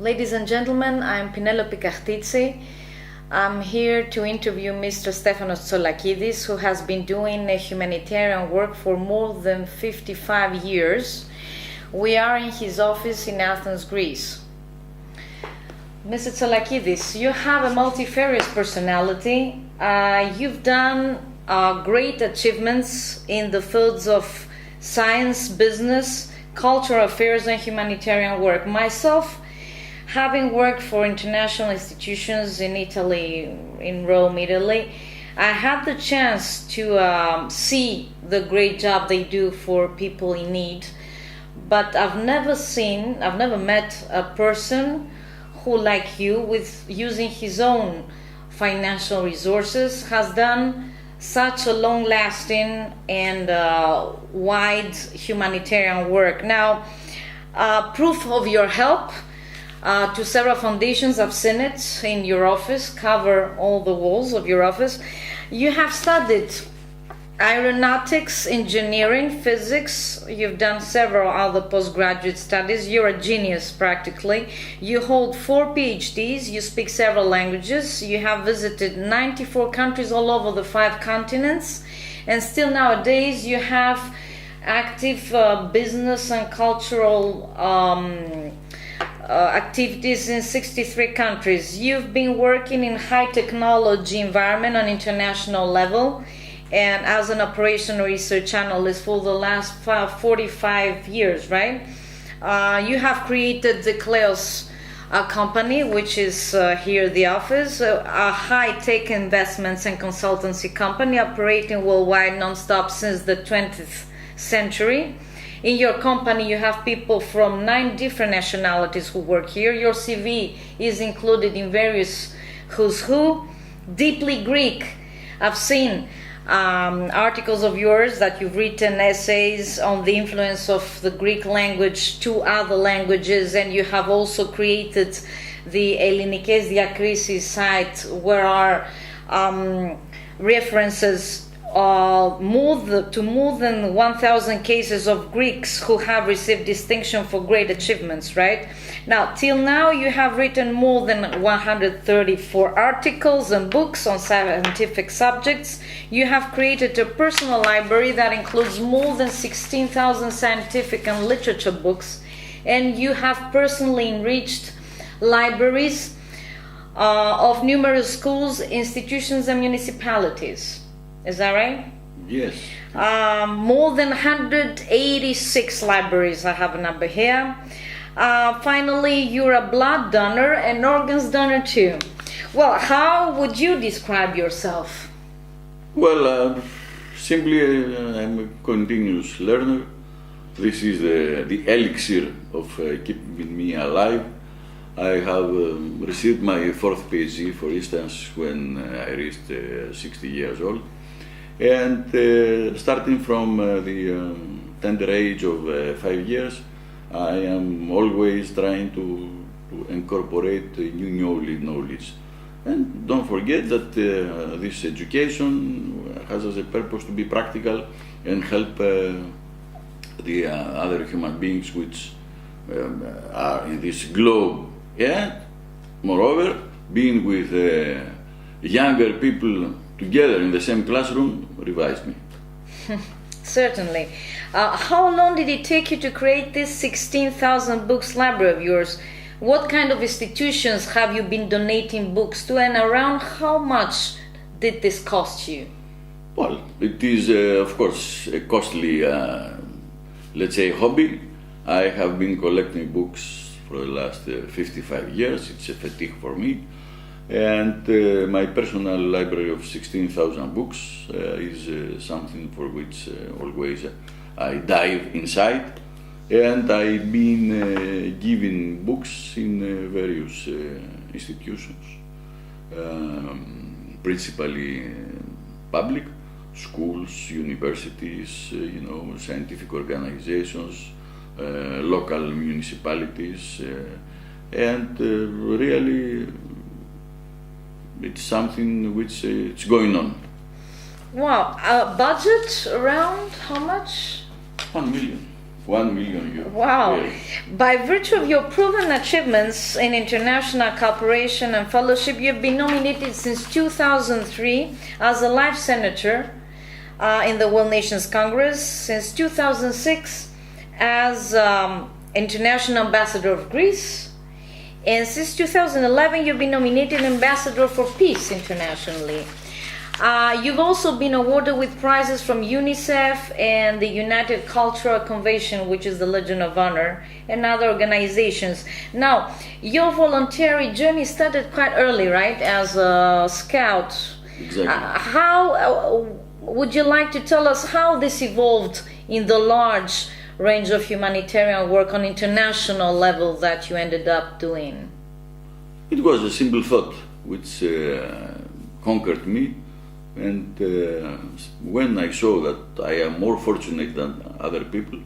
Ladies and gentlemen, I'm Penelope KACHTITSI. I'm here to interview Mr. Stefanos TSOLAKIDIS, who has been doing humanitarian work for more than 55 years. We are in his office in Athens, Greece. Mr. TSOLAKIDIS, you have a multifarious personality. You've done great achievements in the fields of science, business, cultural affairs, and humanitarian work. Myself, having worked for international institutions in Italy, in Rome, Italy, I had the chance to see the great job they do for people in need. But I've never met a person who, like you, with using his own financial resources, has done such a long-lasting and wide humanitarian work. Now, proof of your help to several foundations, I've seen it in your office, cover all the walls of your office. You have studied aeronautics, engineering, physics. You've done several other postgraduate studies. You're a genius, practically. You hold 4 PhDs. You speak several languages. You have visited 94 countries all over the 5 continents. And still nowadays you have active business and cultural activities in 63 countries. You've been working in high technology environment on international level and as an operational research analyst for the last 45 years, right? You have created the KLEOS company, which is here at the office, a high-tech investments and consultancy company operating worldwide non-stop since the 20th century. In your company, you have people from 9 different nationalities who work here. Your CV is included in various who's who. Deeply Greek. I've seen articles of yours that you've written, essays on the influence of the Greek language to other languages, and you have also created the Ελληνικές Διακρίσεις site where are references to more than 1,000 cases of Greeks who have received distinction for great achievements, right? Now, till now, you have written more than 134 articles and books on scientific subjects. You have created a personal library that includes more than 16,000 scientific and literature books, and you have personally enriched libraries of numerous schools, institutions, and municipalities. Is that right? Yes. More than 186 libraries, I have a number here. Finally, you're a blood donor and organs donor too. Well, how would you describe yourself? Well, simply I'm a continuous learner. This is the elixir of keeping me alive. I have received my 4th PhD, for instance, when I reached 60 years old. And starting from the tender age of 5 years, I am always trying to incorporate new knowledge. And don't forget that this education has as a purpose to be practical and help the other human beings which are in this globe. And moreover, being with younger people together in the same classroom revised me. Certainly. How long did it take you to create this 16,000 books library of yours? What kind of institutions have you been donating books to, and around how much did this cost you? Well, it is of course a costly, let's say, hobby. I have been collecting books for the last 55 years. It's a fatigue for me. And my personal library of 16,000 books is something for which always I dive inside. And I've been giving books in various institutions, principally public, schools, universities, scientific organizations, local municipalities, and really it's something which it's going on. Wow, budget around how much? 1 million. 1 million euros. Wow. Yes. By virtue of your proven achievements in international cooperation and fellowship, you've been nominated since 2003 as a Life Senator in the World Nations Congress, since 2006 as International Ambassador of Greece, and since 2011 you've been nominated Ambassador for Peace internationally. You've also been awarded with prizes from UNICEF and the United Cultural Convention, which is the Legion of Honor, and other organizations. Now, your voluntary journey started quite early, right, as a scout? Exactly. How would you like to tell us how this evolved in the large range of humanitarian work on international level that you ended up doing? It was a simple thought which conquered me. And when I saw that I am more fortunate than other people,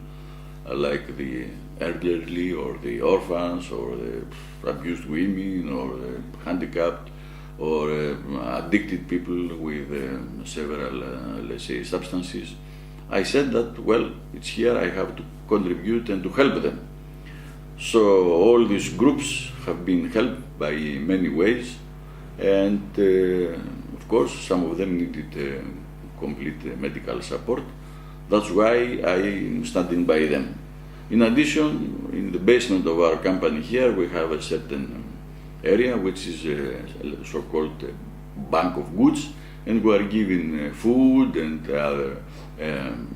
like the elderly or the orphans or the abused women or the handicapped or addicted people with several, let's say, substances, I said that, well, it's here I have to contribute and to help them. So all these groups have been helped by many ways, and of course, some of them needed complete medical support. That's why I am standing by them. In addition, in the basement of our company here, we have a certain area which is a so-called bank of goods, and we are giving food and other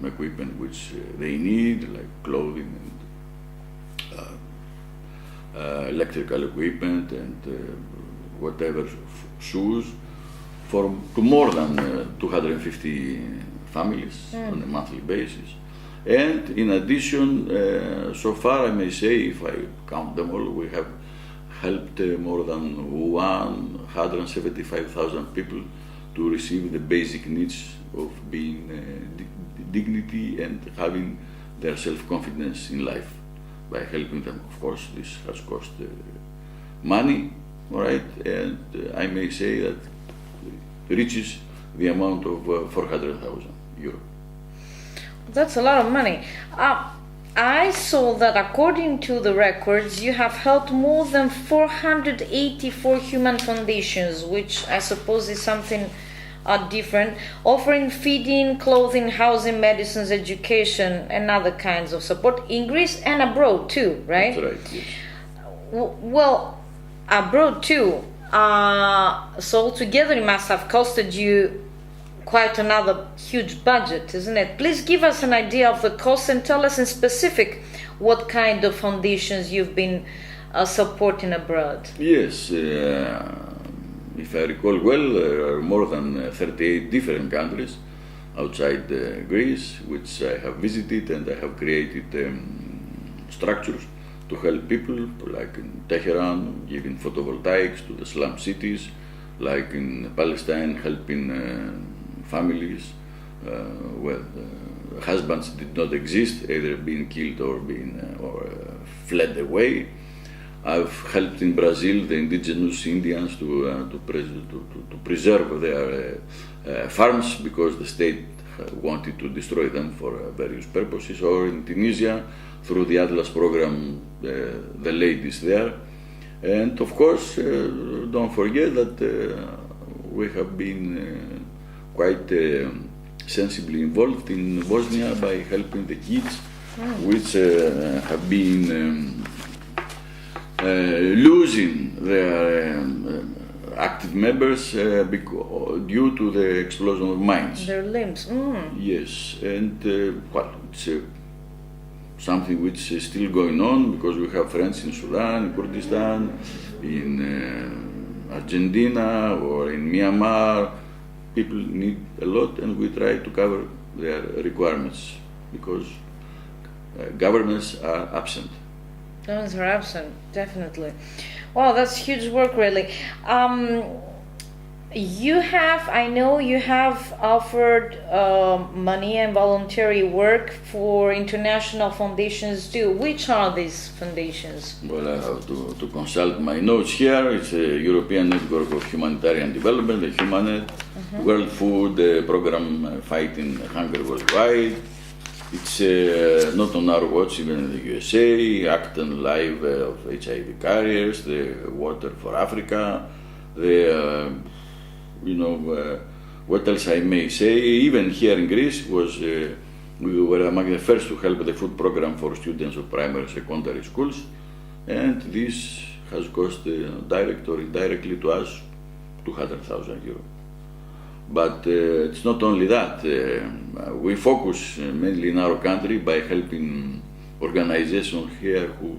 equipment which they need, like clothing and electrical equipment and whatever, shoes, to more than 250 families on a monthly basis. And in addition, so far I may say, if I count them all, we have helped more than 175,000 people to receive the basic needs of being dignity and having their self-confidence in life by helping them. Of course, this has cost money, all right, and I may say that reaches the amount of 400,000 euros. That's a lot of money. I saw that according to the records, you have helped more than 484 human foundations, which I suppose is something different, offering feeding, clothing, housing, medicines, education, and other kinds of support in Greece and abroad too, right? That's right, yes. Well, abroad too. So altogether it must have costed you quite another huge budget, isn't it? Please give us an idea of the cost and tell us in specific what kind of foundations you've been supporting abroad. Yes, if I recall well, there are more than 38 different countries outside Greece which I have visited, and I have created structures to help people, like in Tehran, giving photovoltaics to the slum cities, like in Palestine, helping families where husbands did not exist, either being killed or fled away. I've helped in Brazil the indigenous Indians to preserve their farms because the state wanted to destroy them for various purposes, or in Tunisia through the Atlas program, the ladies there. And of course, don't forget that we have been quite sensibly involved in Bosnia by helping the kids which have been losing their active members due to the explosion of mines. Their limbs. Yes, and well, it's something which is still going on because we have friends in Sudan, in Kurdistan, in Argentina or in Myanmar. People need a lot, and we try to cover their requirements because governments are absent. Governments are absent, definitely. Wow, that's huge work, really. I know you have offered money and voluntary work for international foundations too. Which are these foundations? Well, I have to consult my notes here. It's a European Network of Humanitarian Development, the Humanet, World Food Program fighting hunger worldwide, It's not on our watch, even in the USA, Acton Live of HIV carriers, the Water for Africa, the, what else I may say, even here in Greece we were among the first to help the food program for students of primary and secondary schools, and this has cost direct or indirectly to us 200,000 euros. But it's not only that. We focus mainly in our country by helping organizations here who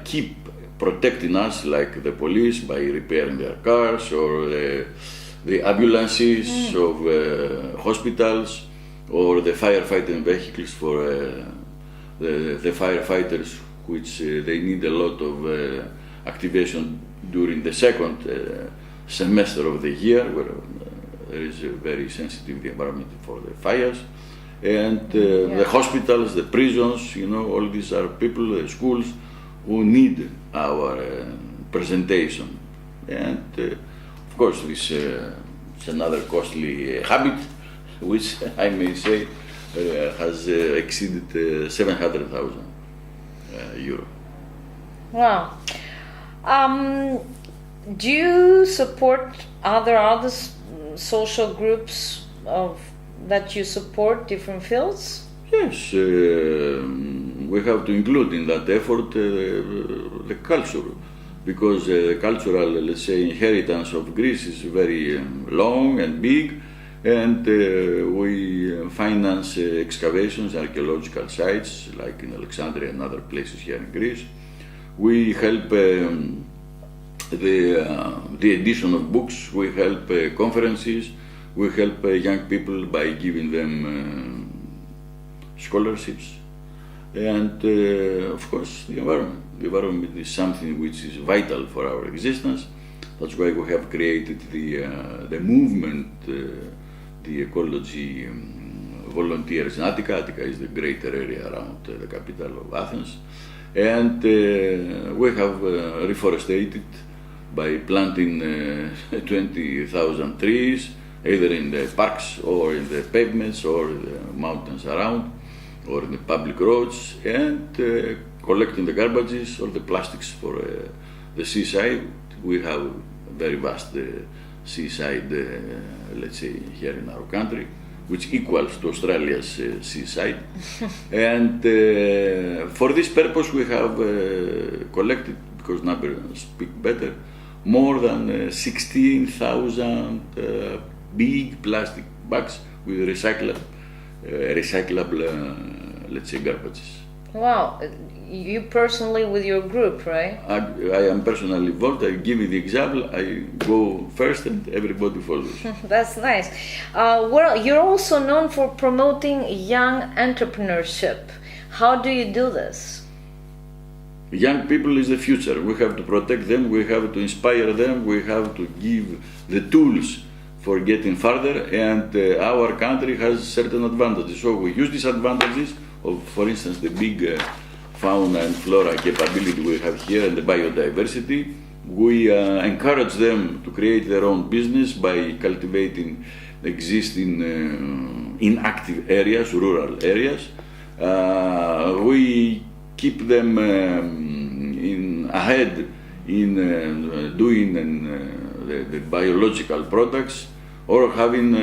keep protecting us, like the police, by repairing their cars, or the ambulances of hospitals, or the firefighting vehicles for the firefighters, which they need a lot of activation during the second semester of the year, where there is a very sensitive environment for the fires, and the hospitals, the prisons, all these are people, the schools, who need our presentation. And of course, this is another costly habit, which I may say has exceeded 700,000 euro. Wow. Do you support other social groups that you support, different fields? Yes, we have to include in that effort the culture, because the cultural, let's say, inheritance of Greece is very long and big, and we finance excavations, archaeological sites, like in Alexandria and other places here in Greece. We help the edition of books, we help conferences, we help young people by giving them scholarships, and of course the environment. The environment is something which is vital for our existence. That's why we have created the movement, the ecology volunteers in Attica. Attica is the greater area around the capital of Athens, and we have reforested by planting 20,000 trees, either in the parks or in the pavements or the mountains around, or in the public roads, and collecting the garbages or the plastics for the seaside. We have a very vast seaside, let's say, here in our country, which equals to Australia's seaside. And for this purpose we have collected, because numbers speak better, more than 16,000 big plastic bags with recyclable, let's say, garbages. Wow, you personally with your group, right? I am personally involved. I give you the example. I go first and everybody follows. That's nice. Well, you're also known for promoting young entrepreneurship. How do you do this? Young people is the future. We have to protect them, we have to inspire them, we have to give the tools for getting further, and our country has certain advantages. So we use these advantages of, for instance, the big fauna and flora capability we have here and the biodiversity. We encourage them to create their own business by cultivating existing inactive areas, rural areas. We keep them ahead in doing the biological products, or having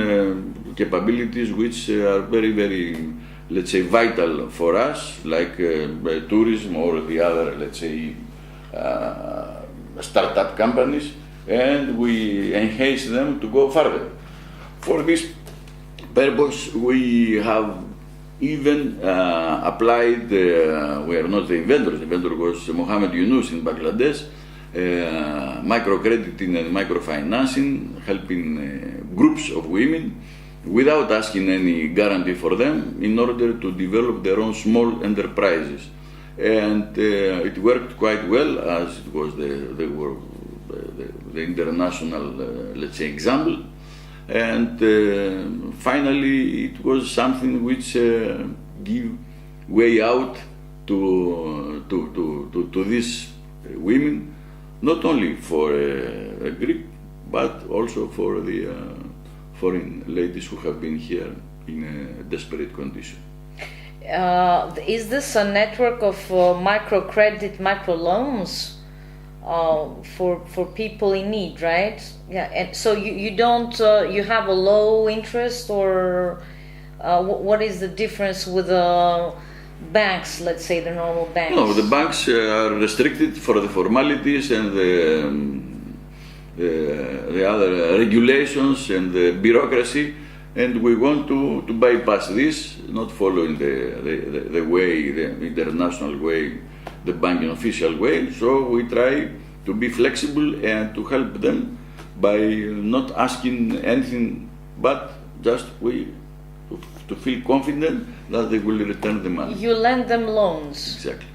capabilities which are very, very, let's say, vital for us, like tourism or the other, let's say, startup companies, and we enhance them to go further. For this purpose, we have even applied, we are not the inventors, the inventor was Mohammed Yunus in Bangladesh, microcrediting and microfinancing, helping groups of women without asking any guarantee for them, in order to develop their own small enterprises. And it worked quite well, as it was the international, let's say, example. And finally, it was something which give way out to these women, not only for Greek, but also for the foreign ladies who have been here in a desperate condition. Is this a network of microcredit, microloans for people in need, right? Yeah, and so you don't you have a low interest, or what is the difference with the banks? Let's say the normal banks. No, the banks are restricted for the formalities and the other regulations and the bureaucracy. And we want to bypass this, not following the way, the international way, the banking official way. So we try to be flexible and to help them by not asking anything, but just to feel confident that they will return the money. You lend them loans? Exactly.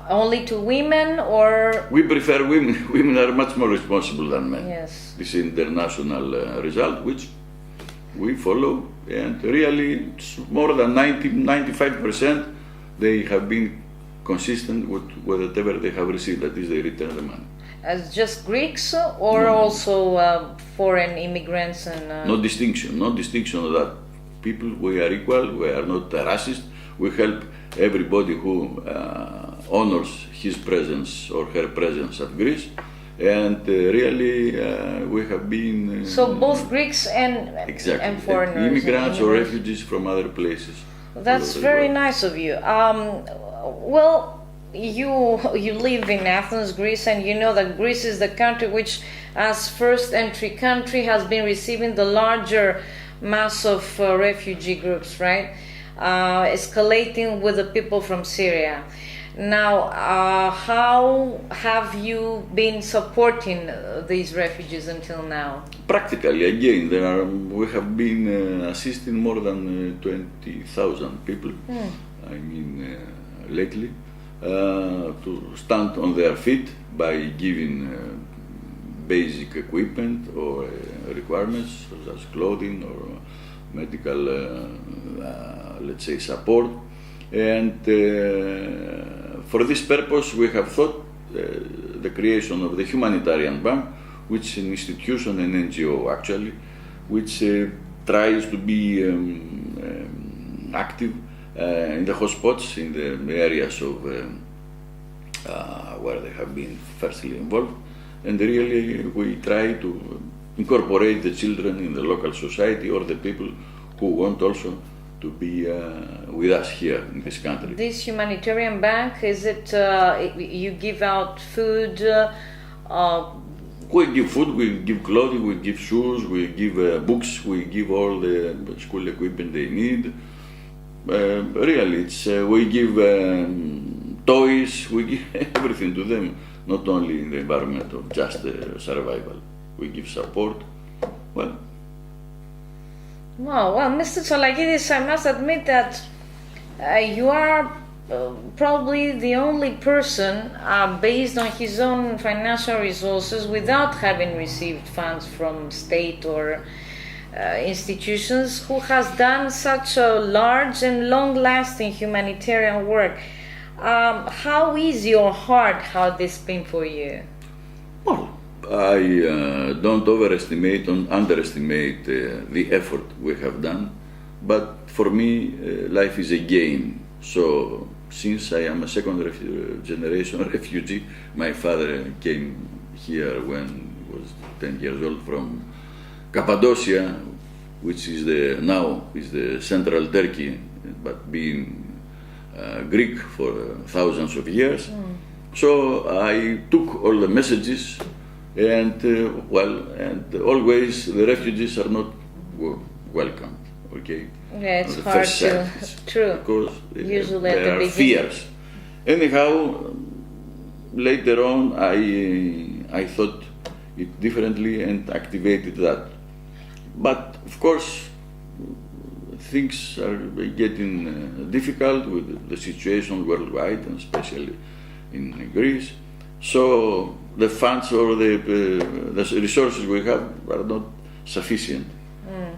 Only to women, or? We prefer women. Women are much more responsible than men. Yes. This is international result, which we follow, and really it's more than 95% they have been consistent with whatever they have received, that is, they return the money. As just Greeks, or No. also foreign immigrants? And No distinction of that. People, we are equal, we are not racist, we help everybody who honors his presence or her presence at Greece. And really, we have been... so both Greeks and foreigners? Immigrants or refugees from other places. That's very nice of you. Well, you live in Athens, Greece, and you know that Greece is the country which, as first entry country, has been receiving the larger mass of refugee groups, right? Escalating with the people from Syria. Now, how have you been supporting these refugees until now? Practically, again, we have been assisting more than 20,000 people, I mean, lately, to stand on their feet by giving basic equipment or requirements, such as clothing or medical, let's say, support. And for this purpose, we have thought the creation of the Humanitarian Bank, which is an institution, an NGO actually, which tries to be active in the hotspots, in the areas of where they have been firstly involved. And really, we try to incorporate the children in the local society or the people who want also to be with us here in this country. This humanitarian bank, is it, you give out food? We give food, we give clothing, we give shoes, we give books, we give all the school equipment they need. Really, it's, we give toys, we give everything to them, not only in the environment of just survival. We give support. Well, Wow, well, Mr. TSOLAKIDIS, I must admit that you are probably the only person based on his own financial resources, without having received funds from state or institutions, who has done such a large and long-lasting humanitarian work. How easy or hard has this been for you? well, I don't underestimate the effort we have done, but for me, life is a game. So, since I am a second generation refugee, my father came here when he was 10 years old from Cappadocia, which is now the central Turkey, but being Greek for thousands of years. So I took all the messages, and always the refugees are not welcomed. Okay. Yeah, it's On the hard first to. sight, True. because Usually at the there are beginning. fears. Anyhow, later on, I thought it differently and activated that. But of course, things are getting difficult with the situation worldwide, and especially in Greece. So the funds or the resources we have are not sufficient.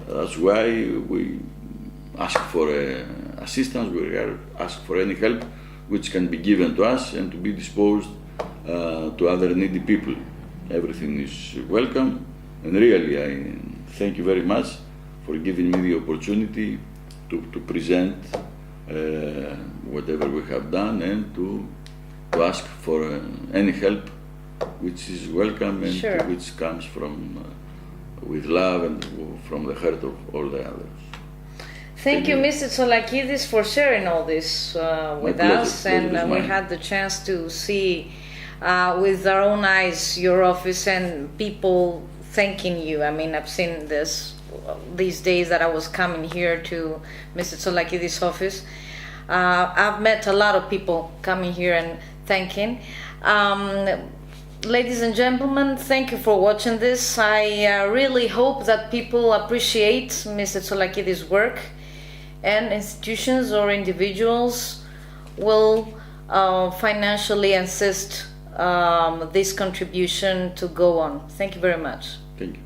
That's why we ask for assistance, we ask for any help which can be given to us and to be disposed to other needy people. Everything is welcome, and really I thank you very much for giving me the opportunity to present whatever we have done, and to ask for any help which is welcome and Sure. which comes from with love and from the heart of all the others. Thank you, Mr. Tsolakidis, for sharing all this with pleasure. us, Pleasure and is we mine. had the chance to see with our own eyes your office and people thanking you. I mean, I've seen this these days that I was coming here to Mr. Tsolakidis' office. I've met a lot of people coming here and thanking. Ladies and gentlemen, thank you for watching this. I really hope that people appreciate Mr. Tsolakidis' work, and institutions or individuals will financially assist this contribution to go on. Thank you very much. Thank you.